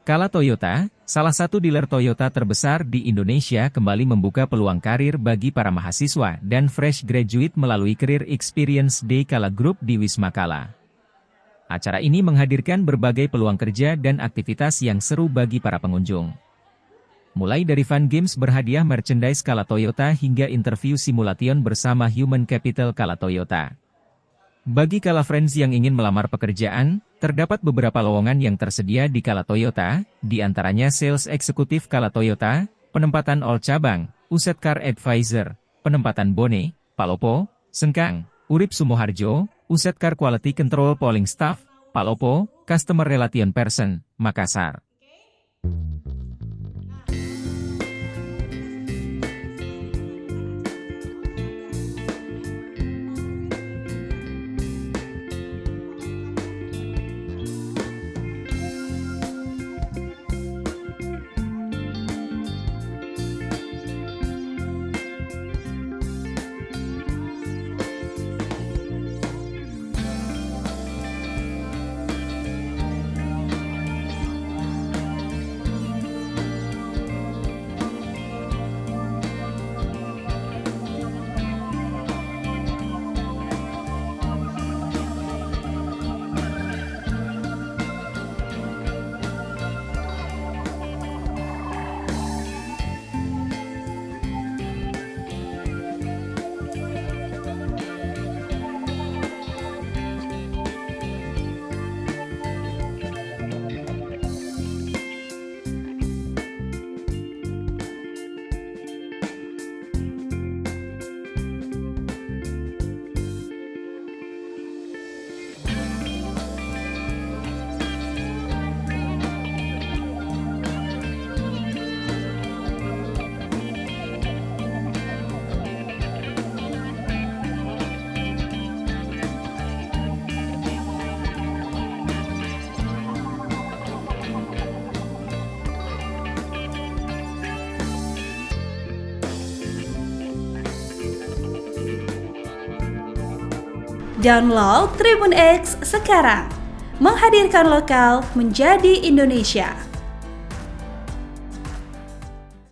Kala Toyota, salah satu dealer Toyota terbesar di Indonesia kembali membuka peluang karir bagi para mahasiswa dan fresh graduate melalui Career Experience Day Kala Group di Wisma Kala. Acara ini menghadirkan berbagai peluang kerja dan aktivitas yang seru bagi para pengunjung. Mulai dari fun games berhadiah merchandise Kala Toyota hingga interview simulation bersama Human Capital Kala Toyota. Bagi Kala Friends yang ingin melamar pekerjaan, terdapat beberapa lowongan yang tersedia di Kala Toyota, di antaranya Sales Eksekutif Kala Toyota, penempatan all cabang, Uset Car Advisor, penempatan Bone, Palopo, Sengkang, Urip Sumoharjo, Uset Car Quality Control Polling Staff, Palopo, Customer Relation Person, Makassar. Download Tribun X sekarang, menghadirkan lokal menjadi Indonesia.